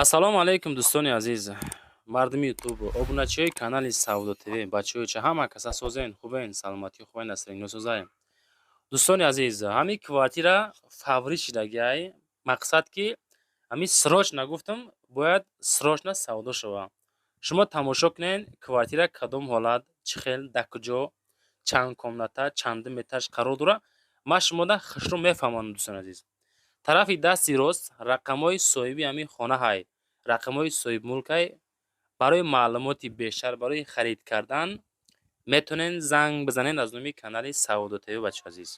ассалому алайкум дӯстони азиз, мардуми ютуб, обуначиҳои канали Саудо ТВ, бачаҳои чӣ ҳама кас асозен, хубен, саломатӣ хубен, насрин нусозаем. Дӯстони азиз, ҳами квартира фаврӣ шидагиай, мақсад ки ҳами срочно гуфтам, бояд срочно савдо шава. Шумо тамошо кунед, квартира кадом ҳолат, чӣ хел, дар куҷо, чанд комната, чандум этаж қарор дорад, ман шумода хушрӯ мефаҳмонам дӯстони азиз. тарафи дасти рост рақамҳои соҳиби ҳамин хонаҳай, рақамҳои соҳибмулкай. Барои маълумоти бештар, барои харид кардан метонен занг бизанед аз номи канали Саудо ТВ. бачаҳои азиз,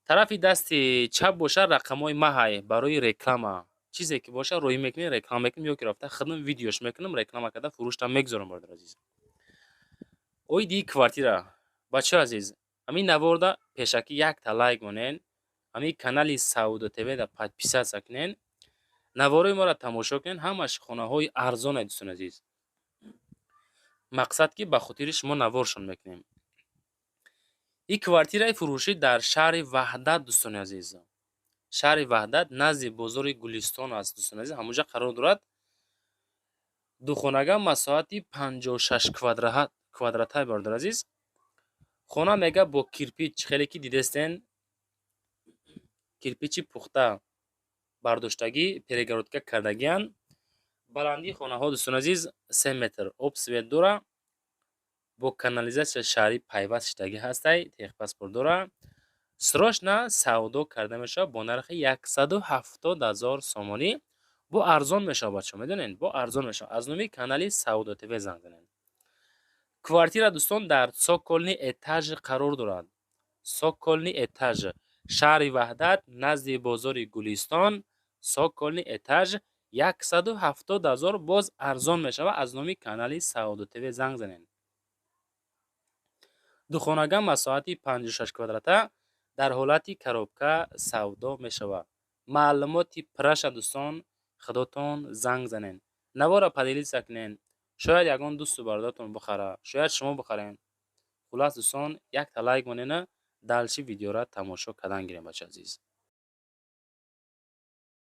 тарафи дасти чап бошад рақамҳои маҳай барои реклама, чизе ки бошад роҳӣ мекунед, реклама мекунем, ё ки рафта хидмат видеош мекунам, реклама карда фурӯштам мегузорам. бародари азиз, оиди квартира, бачаҳои азиз, ҳамин наворда пешакӣ якта лайк монед, ҳамин канали Саудо ТВ да подписатсия кунед, навораи моро тамошо кунед. ҳамаш хонаҳои арзоне дӯстони азиз, мақсад ки ба хотири шумо наворшон мекунем. ин квартираи фурӯшӣ дар шаҳри Ваҳдат дӯстони азиз, шаҳри Ваҳдат назди бозори Гулистон аст дӯстони азиз, ҳамонҷа қарор дорад. духонага масоҳати 56 квадратаи бародари азиз. хона мега бо кирпич, хеле ки дидестен, кирпичи пухта бардоштагӣ, перегородка кардагианд. баландии хонаҳо дӯстони азиз 3 метр, об свет дора, бо канализатсияи шаҳрӣ пайваст шидагӣ ҳастай, техпаспорт дора. срочно савдо карда мешавад бо нархи 170 000 сомонӣ. бо арзон мешавад бачаҳо, медонед, бо арзон мешавад. аз номи канали Саудо ТВ занг занед. квартира дӯстон дар соколни этаж қарор дорад. соколни этаж, шаҳри Ваҳдат, назди бозори Гулистон, соколни этаж 170 000, боз арзон мешавад. аз номи канали Саудо ТВ занг занед. духонага масоҳати 56 квадрата дар ҳолати коробка савдо мешавад. маълумоти праша дӯстон, худотон занг занед, навора падилиса кунед, шояд ягон дӯсту бародаратон бихара, шояд шумо бихарен. хулас дӯстон, якта лайк монена, далчи видеора тамошо кардан гирем бачаҳои азиз.